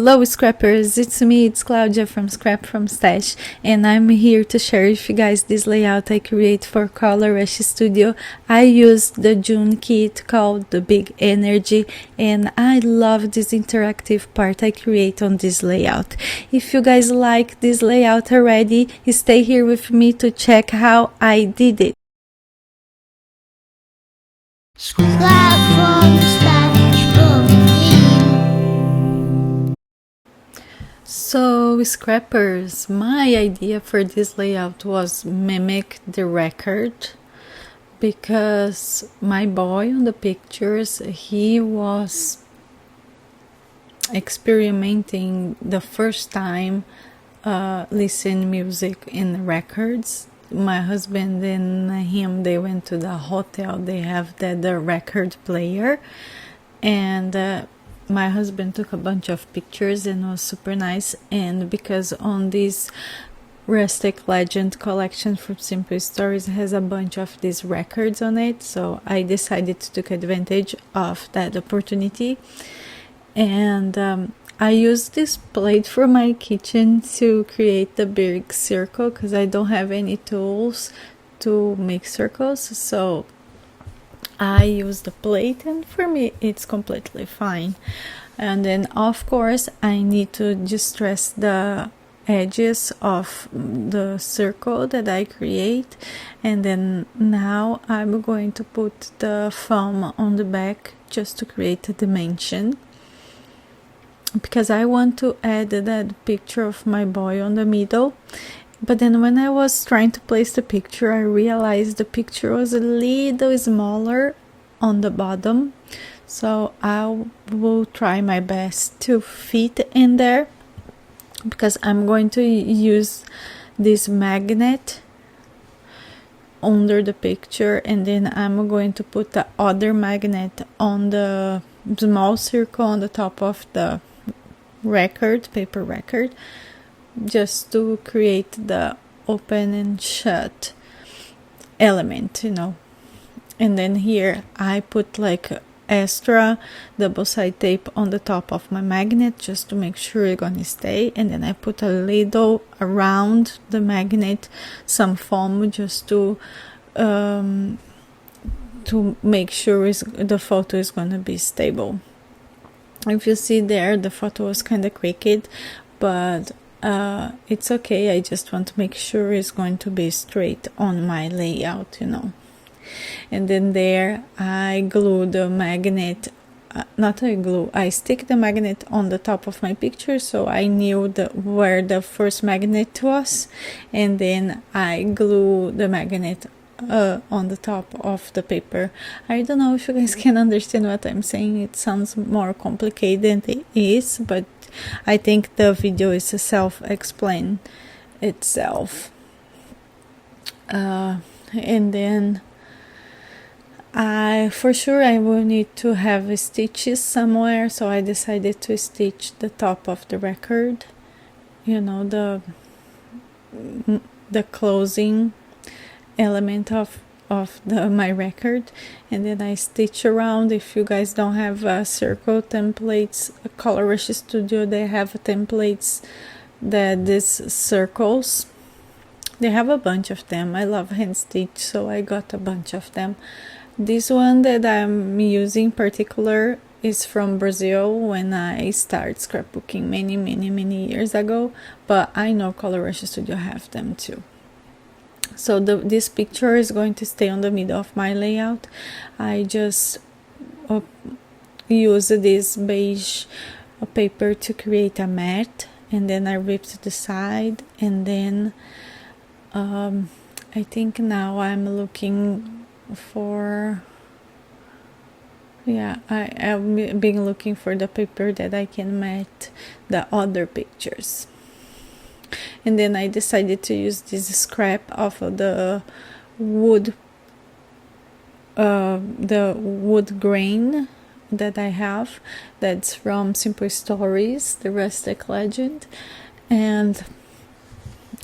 Hello scrappers, it's me, it's Claudia from Scrap from Stash, and I'm here to share with you guys this layout I create for Color Rush Studio. I used the June kit called the Big Energy, and I love this interactive part I create on this layout. If you guys like this layout already, stay here with me to check how I did it. Scrap from Stash Book. So scrappers, my idea for this layout was mimic the record, because my boy on the pictures, he was experimenting the first time listen music in records. My husband and him, they went to the hotel, they have the record player, and my husband took a bunch of pictures and it was super nice. And because on this Rustic Legend collection from Simple Stories has a bunch of these records on it, so I decided to take advantage of that opportunity. And I used this plate from my kitchen to create the big circle because I don't have any tools to make circles, so I use the plate, and for me it's completely fine. And then of course I need to distress the edges of the circle that I create, and then now I'm going to put the foam on the back just to create a dimension, because I want to add that picture of my boy on the middle. But then when I was trying to place the picture, I realized the picture was a little smaller on the bottom, so I will try my best to fit in there, because I'm going to use this magnet under the picture, and then I'm going to put the other magnet on the small circle on the top of the paper record, just to create the open and shut element, And then here I put like extra double-side tape on the top of my magnet just to make sure it's gonna stay, and then I put a little around the magnet, some foam, just to make sure the photo is gonna be stable. If you see there, the photo was kind of crooked, but it's okay. I just want to make sure it's going to be straight on my layout, And then there I glue the magnet, I stick the magnet on the top of my picture, so I knew where the first magnet was, and then I glue the magnet on the top of the paper. I don't know if you guys can understand what I'm saying. It sounds more complicated than it is, but I think the video is self-explain itself. And then for sure I will need to have stitches somewhere, so I decided to stitch the top of the record, the closing element of my record, and then I stitch around. If you guys don't have circle templates, Color Rush Studio, they have templates that these circles, they have a bunch of them. I love hand stitch, so I got a bunch of them. This one that I'm using in particular is from Brazil, when I started scrapbooking many years ago, but I know Color Rush Studio have them too. So this picture is going to stay on the middle of my layout. I just use this beige paper to create a mat, and then I ripped the side, and then I think now I'm looking for, I've been looking for the paper that I can mat the other pictures. And then I decided to use this scrap of the wood grain that I have, that's from Simple Stories, the Rustic Legend, and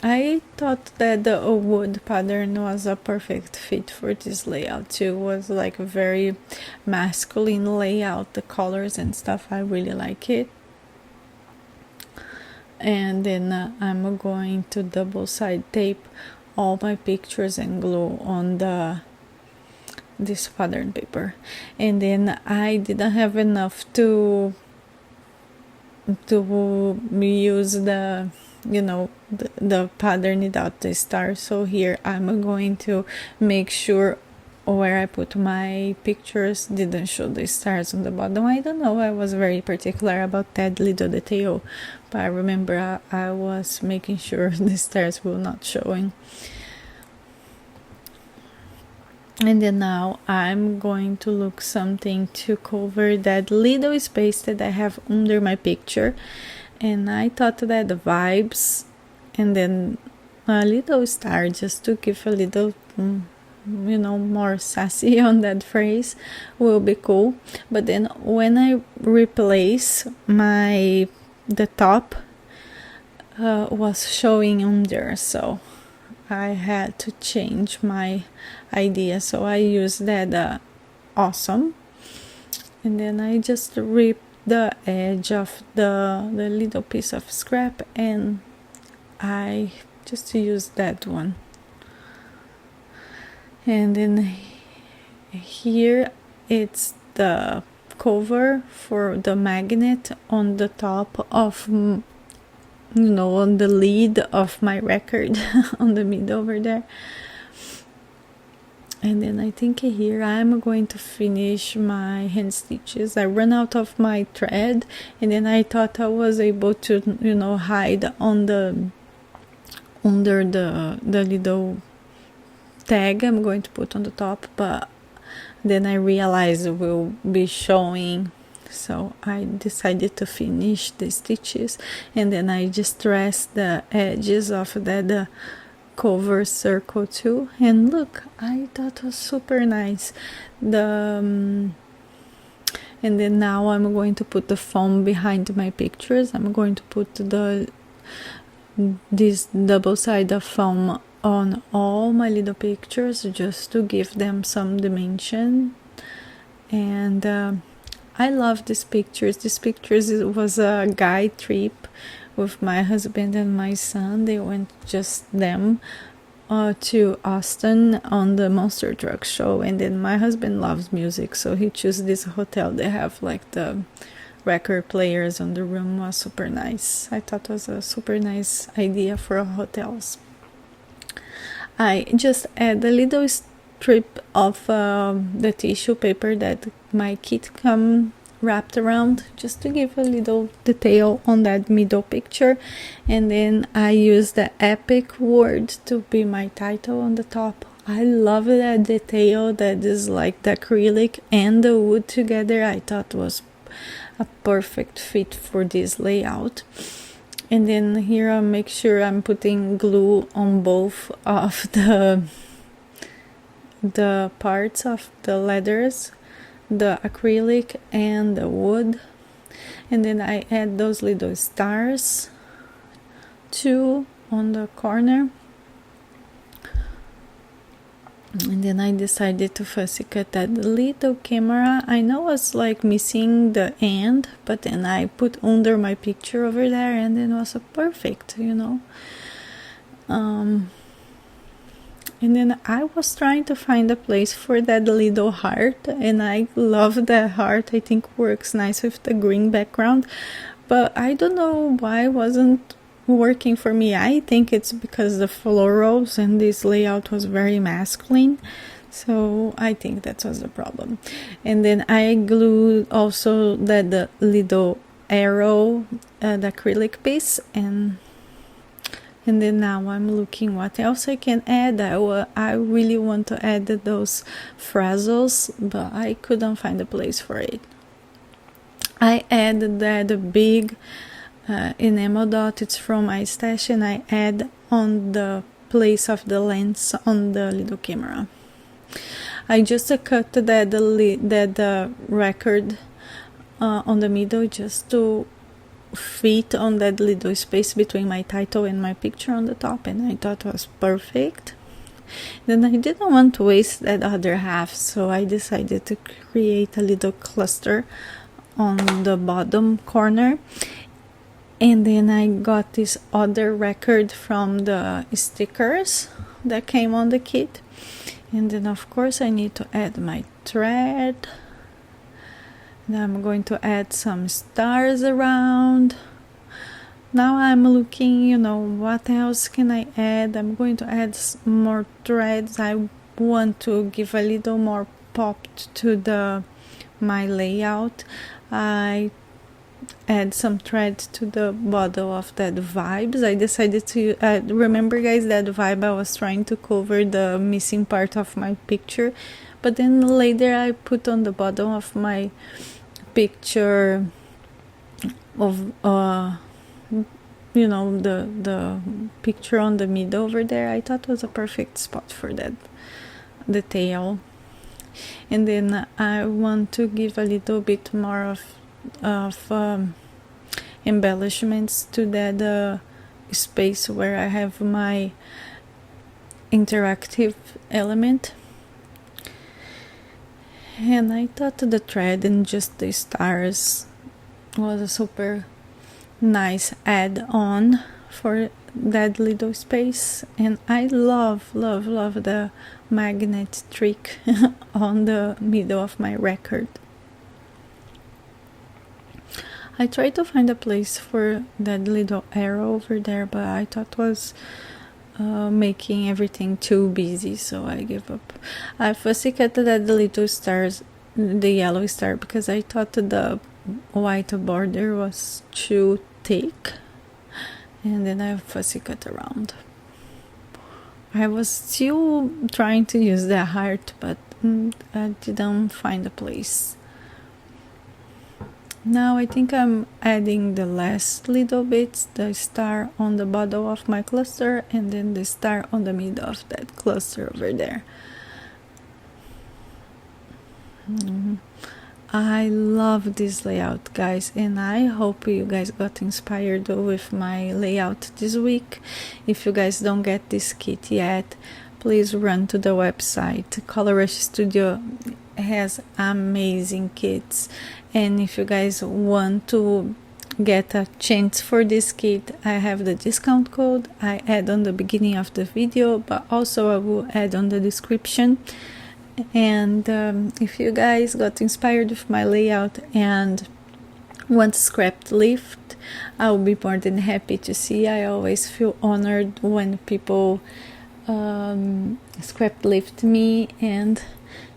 I thought that the wood pattern was a perfect fit for this layout too. It was like a very masculine layout, the colors and stuff, I really like it. and then I'm going to double side tape all my pictures and glue on this pattern paper. And then I didn't have enough to use the the pattern without the star, so here I'm going to make sure where I put my pictures didn't show the stars on the bottom. I don't know, I was very particular about that little detail, but I remember I was making sure the stars were not showing. And then now I'm going to look something to cover that little space that I have under my picture, and I thought that the vibes and then a little star just to give a little more sassy on that phrase will be cool. But then when I replace the top was showing under, so I had to change my idea, so I used that awesome, and then I just ripped the edge of the little piece of scrap, and I just used that one. And then here it's the cover for the magnet on the top of on the lid of my record on the middle over there. And then I think here I'm going to finish my hand stitches. I ran out of my thread, and then I thought I was able to hide on under the little tag I'm going to put on the top, but then I realized it will be showing, so I decided to finish the stitches, and then I just traced the edges of that cover circle too, and look, I thought it was super nice. And then now I'm going to put the foam behind my pictures. I'm going to put this double side of foam on all my little pictures just to give them some dimension. And I love these pictures. These pictures, it was a guide trip with my husband and my son. They went just them to Austin on the Monster Truck Show, and then my husband loves music, so he chose this hotel. They have like the record players on the room. Was super nice. I thought it was a super nice idea for hotels. I just add a little strip of the tissue paper that my kit come wrapped around, just to give a little detail on that middle picture. And then I use the epic word to be my title on the top. I love that detail that is like the acrylic and the wood together. I thought was a perfect fit for this layout. And then here I make sure I'm putting glue on both of the parts of the letters, the acrylic and the wood. And then I add those little stars too on the corner. And then I decided to fussy cut that little camera. I know it's like missing the end, but then I put under my picture over there, and then it was perfect, And then I was trying to find a place for that little heart, and I love that heart. I think works nice with the green background, but I don't know why it wasn't working for me. I think it's because the florals and this layout was very masculine, so I think that was the problem. And then I glued also the little arrow, the acrylic piece, and then now I'm looking what else I can add. I really want to add those frazzles, but I couldn't find a place for it. I added that big enamel dot. It's from my stash, and I add on the place of the lens on the little camera. I just cut that record on the middle just to fit on that little space between my title and my picture on the top, and I thought it was perfect. Then I didn't want to waste that other half, so I decided to create a little cluster on the bottom corner. And then I got this other record from the stickers that came on the kit. And then of course I need to add my thread. And I'm going to add some stars around. Now I'm looking, what else can I add? I'm going to add more threads. I want to give a little more pop to my layout. I add some thread to the bottom of that vibes. I decided to remember, guys, that vibe I was trying to cover the missing part of my picture, but then later I put on the bottom of my picture of the picture on the middle over there. I thought was a perfect spot for that detail. And then I want to give a little bit more of embellishments to that space where I have my interactive element. And I thought the thread and just the stars was a super nice add-on for that little space. And I love the magnet trick on the middle of my record. I tried to find a place for that little arrow over there, but I thought was making everything too busy, so I gave up. I fussy cut that little stars, the yellow star, because I thought the white border was too thick, and then I fussy cut around. I was still trying to use the heart, but I didn't find a place. Now I think I'm adding the last little bits, the star on the bottom of my cluster and then the star on the middle of that cluster over there. I love this layout, guys, and I hope you guys got inspired with my layout this week. If you guys don't get this kit yet, please run to the website. Color Rush Studio has amazing kits, and if you guys want to get a chance for this kit, I have the discount code I add on the beginning of the video, but also I will add on the description. And if you guys got inspired with my layout and want scrapped lift, I'll be more than happy to see. I always feel honored when people scrap lift me. And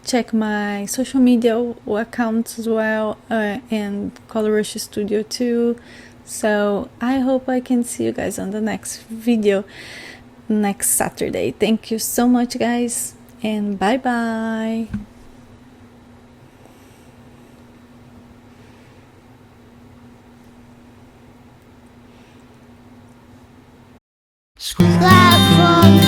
check my social media accounts as well, and Color Rush Studio too. So I hope I can see you guys on the next video next Saturday. Thank you so much, guys, and bye bye. Subscribe from